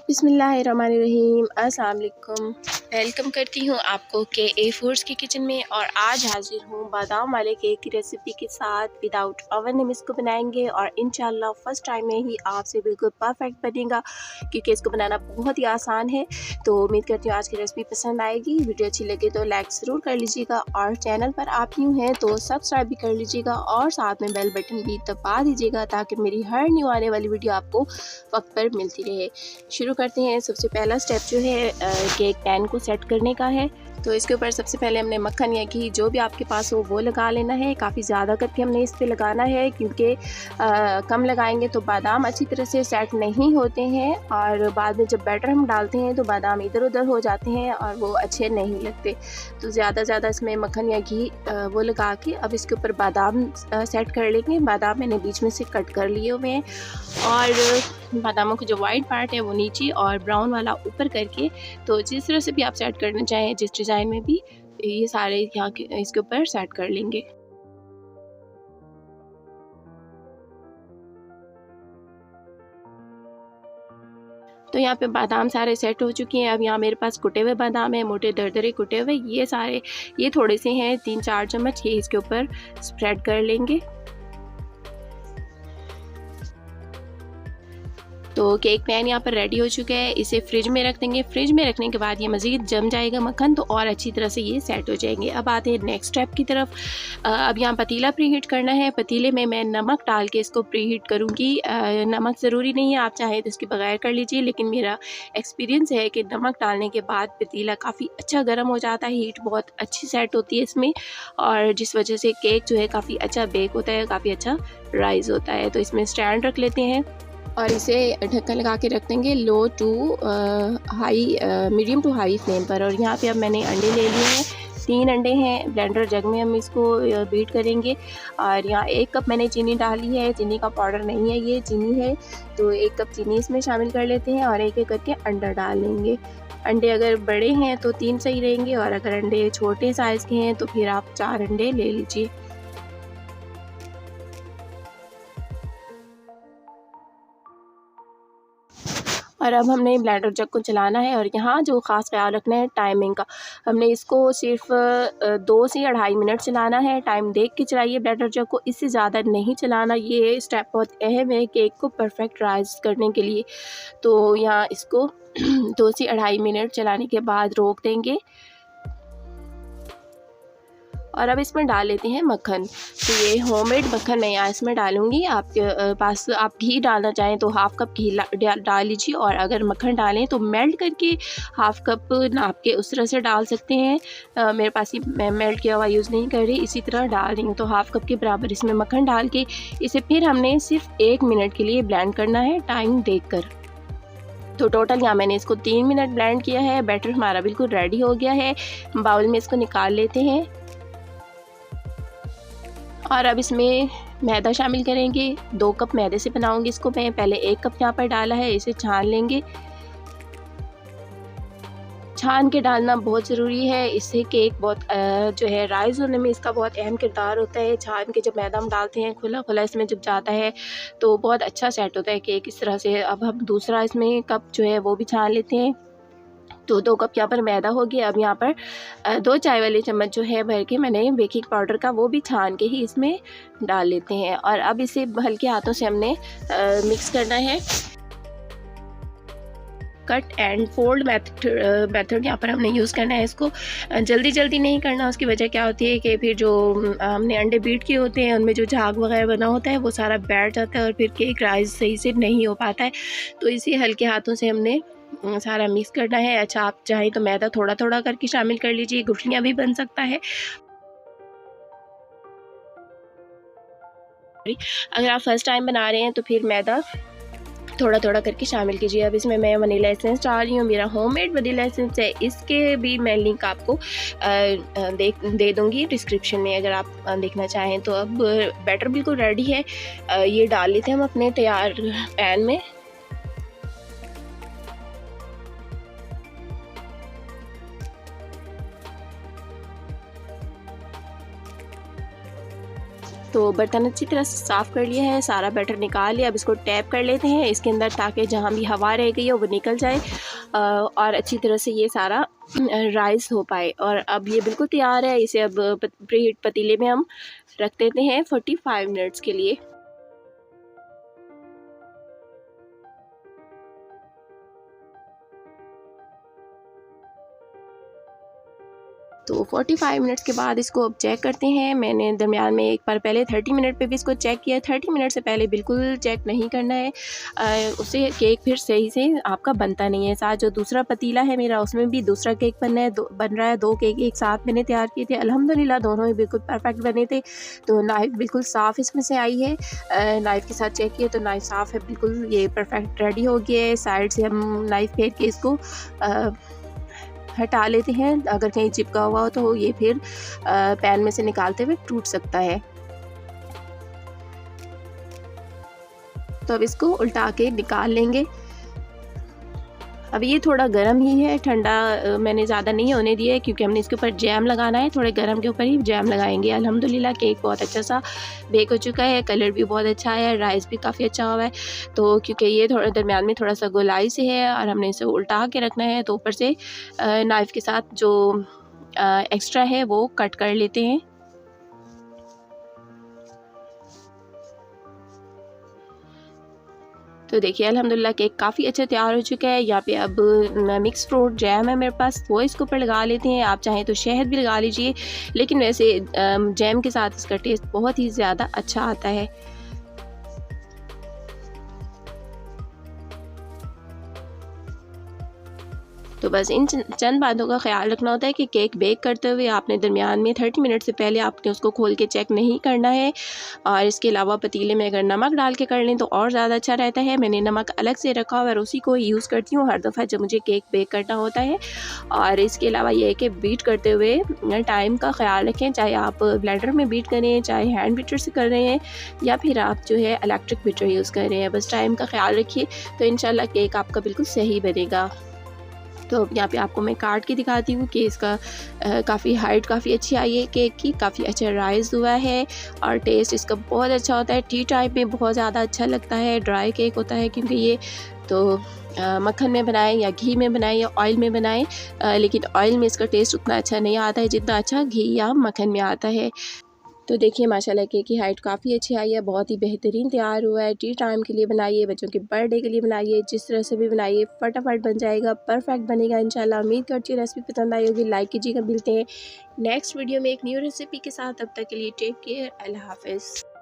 बिस्मिल्लाहिर्रहमानिर्रहीम। अस्सलाम वालेकुम। वेलकम करती हूँ आपको KA फूड्स की किचन में। और आज हाजिर हूँ बादाम वाले केक की रेसिपी के साथ। विदाउट ओवन हम इसको बनाएंगे और इंशाल्लाह फ़र्स्ट टाइम में ही आपसे बिल्कुल परफेक्ट बनेगा, क्योंकि इसको बनाना बहुत ही आसान है। तो उम्मीद करती हूँ आज की रेसिपी पसंद आएगी। वीडियो अच्छी लगे तो लाइक ज़रूर कर लीजिएगा और चैनल पर आप न्यू हैं तो सब्सक्राइब भी कर लीजिएगा और साथ में बेल बटन भी दबा दीजिएगा, ताकि मेरी हर न्यू आने वाली वीडियो आपको वक्त पर मिलती रहे। शुरू करते हैं। सबसे पहला स्टेप जो है केक पैन को सेट करने का है। तो इसके ऊपर सबसे पहले हमने मक्खन या घी जो भी आपके पास हो वो लगा लेना है। काफ़ी ज़्यादा करके हमने इस पे लगाना है, क्योंकि कम लगाएंगे तो बादाम अच्छी तरह से सेट नहीं होते हैं और बाद में जब बैटर हम डालते हैं तो बादाम इधर उधर हो जाते हैं और वो अच्छे नहीं लगते। तो ज़्यादा इसमें मक्खन या घी वो लगा के अब इसके ऊपर बादाम सेट कर लेंगे। बादाम मैंने बीच में से कट कर लिए हुए हैं और बादामों की जो वाइट पार्ट है वो नीचे और ब्राउन वाला ऊपर करके, तो जिस तरह से भी आप सेट करना चाहें, जिस डिज़ाइन में भी, ये सारे यहाँ के इसके ऊपर सेट कर लेंगे। तो यहाँ पे बादाम सारे सेट हो चुके हैं। अब यहाँ मेरे पास कुटे हुए बादाम है, मोटे दरदरे कुटे हुए। ये सारे ये थोड़े से हैं, 3-4 चम्मच, ये इसके ऊपर स्प्रेड कर लेंगे। तो केक पैन यहाँ पर रेडी हो चुका है। इसे फ्रिज में रख देंगे। फ्रिज में रखने के बाद ये मज़ीद जम जाएगा मक्खन, तो और अच्छी तरह से ये सेट हो जाएंगे। अब आते हैं नेक्स्ट स्टेप की तरफ। अब यहाँ पतीला प्रीहीट करना है। पतीले में मैं नमक डाल के इसको प्रीहीट करूँगी। नमक ज़रूरी नहीं है, आप चाहें तो इसके बगैर कर लीजिए, लेकिन मेरा एक्सपीरियंस है कि नमक डालने के बाद पतीला काफ़ी अच्छा गर्म हो जाता है, हीट बहुत अच्छी सेट होती है इसमें, और जिस वजह से केक जो है काफ़ी अच्छा बेक होता है, काफ़ी अच्छा राइज़ होता है। तो इसमें स्टैंड रख लेते हैं और इसे ढक्कन लगा के रख देंगे low to high, medium to high flame पर। और यहाँ पे अब मैंने अंडे ले लिए हैं, 3 अंडे हैं। ब्लेंडर जग में हम इसको बीट करेंगे। और यहाँ 1 कप मैंने चीनी डाली है। चीनी का पाउडर नहीं है, ये चीनी है। तो 1 कप चीनी इसमें शामिल कर लेते हैं और एक एक करके अंडा डाल लेंगे। अंडे अगर बड़े हैं तो 3 सही रहेंगे, और अगर अंडे छोटे साइज़ के हैं तो फिर आप 4 अंडे ले लीजिए। और अब हमने ब्लेंडर जग को चलाना है, और यहाँ जो ख़ास ख्याल रखना है टाइमिंग का। हमने इसको सिर्फ 2 से 2.5 मिनट चलाना है। टाइम देख के चलाइए ब्लेंडर जग को, इससे ज़्यादा नहीं चलाना। ये स्टेप बहुत अहम है केक को परफेक्ट राइज़ करने के लिए। तो यहाँ इसको 2 से 2.5 मिनट चलाने के बाद रोक देंगे। और अब इसमें डाल लेते हैं मक्खन। तो ये होममेड मक्खन मैं यहाँ इसमें डालूँगी। आपके पास आप घी डालना चाहें तो हाफ़ कप घी डाल लीजिए, और अगर मक्खन डालें तो मेल्ट करके हाफ़ कप नाप के उस तरह से डाल सकते हैं। मेरे पास ये मैं मेल्ट किया हुआ यूज़ नहीं कर रही, इसी तरह डाल रही हूँ। तो हाफ़ कप के बराबर इसमें मक्खन डाल के इसे फिर हमने सिर्फ 1 मिनट के लिए ब्लेंड करना है, टाइम देखकर। तो टोटल यहाँ मैंने इसको 3 मिनट ब्लेंड किया है। बैटर हमारा बिल्कुल रेडी हो गया है। बाउल में इसको निकाल लेते हैं और अब इसमें मैदा शामिल करेंगे। 2 कप मैदे से बनाऊंगी इसको मैं। पहले 1 कप यहाँ पर डाला है, इसे छान लेंगे। छान के डालना बहुत ज़रूरी है, इससे केक बहुत जो है राइज़ होने में इसका बहुत अहम किरदार होता है। छान के जब मैदा हम डालते हैं खुला खुला इसमें जब जाता है तो बहुत अच्छा सेट होता है केक इस तरह से। अब हम दूसरा इसमें कप जो है वो भी छान लेते हैं। तो 2 कप यहाँ पर मैदा हो गया। अब यहाँ पर 2 चाय वाले चम्मच जो है भर के मैंने बेकिंग पाउडर का वो भी छान के ही इसमें डाल लेते हैं। और अब इसे हल्के हाथों से हमने मिक्स करना है। कट एंड फोल्ड मेथड यहाँ पर हमने यूज़ करना है। इसको जल्दी नहीं करना। उसकी वजह क्या होती है कि फिर जो हमने अंडे बीट किए होते हैं उनमें जो झाग वगैरह बना होता है वो सारा बैठ जाता है और फिर केक राइज़ सही से नहीं हो पाता है। तो इसे हल्के हाथों से हमने सारा मिक्स करना है। अच्छा, आप चाहें तो मैदा थोड़ा थोड़ा करके शामिल कर लीजिए, गुठलियाँ भी बन सकता है। अगर आप फर्स्ट टाइम बना रहे हैं तो फिर मैदा थोड़ा थोड़ा करके शामिल कीजिए। अब इसमें मैं वनीला एसेंस डाल रही हूँ। मेरा होममेड वनीला एसेंस है, इसके भी मैं लिंक आपको दे दूँगी डिस्क्रिप्शन में अगर आप देखना चाहें तो। अब बैटर बिल्कुल रेडी है। ये डाल लेते हैं हम अपने तैयार पैन में। तो बर्तन अच्छी तरह से साफ़ कर लिया है, सारा बैटर निकाल लिया। अब इसको टैप कर लेते हैं इसके अंदर, ताकि जहाँ भी हवा रह गई है वो निकल जाए और अच्छी तरह से ये सारा राइस हो पाए। और अब ये बिल्कुल तैयार है। इसे अब प्रीहीट पतीले में हम रख देते हैं 45 मिनट्स के लिए। तो 45 मिनट्स के बाद इसको अब चेक करते हैं। मैंने दरमियान में एक बार पहले 30 मिनट पे भी इसको चेक किया। 30 मिनट से पहले बिल्कुल चेक नहीं करना है, उससे केक फिर सही से आपका बनता नहीं है। साथ जो दूसरा पतीला है मेरा, उसमें भी दूसरा केक बन रहा है। 2 केक एक साथ मैंने तैयार किए थे, अल्हम्दुलिल्लाह दोनों ही बिल्कुल परफेक्ट बने थे। तो नाइफ़ बिल्कुल साफ़ इसमें से आई है। नाइफ़ के साथ चेक किया तो नाइफ़ साफ़ है, बिल्कुल ये परफेक्ट रेडी हो गया है। साइड से हम नाइफ़ फेर के इसको हटा लेते हैं। अगर कहीं चिपका हुआ हो तो ये फिर पैन में से निकालते हुए टूट सकता है। तो अब इसको उल्टा के निकाल लेंगे। अब ये थोड़ा गर्म ही है, ठंडा मैंने ज़्यादा नहीं होने दिया है, क्योंकि हमने इसके ऊपर जैम लगाना है। थोड़े गर्म के ऊपर ही जैम लगाएंगे। अल्हम्दुलिल्लाह केक बहुत अच्छा सा बेक हो चुका है, कलर भी बहुत अच्छा आया है, राइस भी काफ़ी अच्छा हुआ है। तो क्योंकि ये थोड़ा दरमियान में थोड़ा सा गोलाई से है और हमने इसे उल्टा के रखना है, तो ऊपर से नाइफ़ के साथ जो एक्स्ट्रा है वो कट कर लेते हैं। तो देखिए अल्हम्दुलिल्लाह केक काफ़ी अच्छा तैयार हो चुका है। यहाँ पे अब मिक्स फ्रूट जैम है मेरे पास, वो इसके ऊपर लगा लेते हैं। आप चाहें तो शहद भी लगा लीजिए, लेकिन वैसे जैम के साथ इसका टेस्ट बहुत ही ज़्यादा अच्छा आता है। तो बस इन चंद बातों का ख्याल रखना होता है कि केक बेक करते हुए आपने दरमियान में 30 मिनट से पहले आपने उसको खोल के चेक नहीं करना है। और इसके अलावा पतीले में अगर नमक डाल के कर लें तो और ज़्यादा अच्छा रहता है। मैंने नमक अलग से रखा हुआ और उसी को यूज़ करती हूँ हर दफ़ा जब मुझे केक बेक करना होता है। और इसके अलावा ये है कि बीट करते हुए टाइम का ख्याल रखें, चाहे आप ब्लेंडर में बीट करें, चाहे हैंड बीटर से कर रहे हैं, या फिर आप जो है इलेक्ट्रिक बीटर यूज़ कर रहे हैं। बस टाइम का ख्याल रखिए, तो इंशाल्लाह केक आपका बिल्कुल सही बनेगा। तो यहाँ पे आपको मैं काट के दिखाती हूँ कि इसका काफ़ी हाइट काफ़ी अच्छी आई है केक की, काफ़ी अच्छा राइज़ हुआ है और टेस्ट इसका बहुत अच्छा होता है। टी टाइप में बहुत ज़्यादा अच्छा लगता है, ड्राई केक होता है क्योंकि ये तो मक्खन में बनाएं या घी में बनाएं या ऑयल में बनाएं, लेकिन ऑयल में इसका टेस्ट उतना अच्छा नहीं आता है जितना अच्छा घी या मक्खन में आता है। तो देखिए माशाल्लाह केक की हाइट काफ़ी अच्छी आई है, बहुत ही बेहतरीन तैयार हुआ है। टी टाइम के लिए बनाइए, बच्चों के बर्थडे के लिए बनाइए, जिस तरह से भी बनाइए फटाफट बन जाएगा, परफेक्ट बनेगा इंशाल्लाह। उम्मीद करती हूँ रेसिपी पसंद आई होगी, लाइक कीजिएगा। मिलते हैं नेक्स्ट वीडियो में एक न्यू रेसिपी के साथ, तब तक के लिए टेक केयर, अल्लाह हाफ़िज़।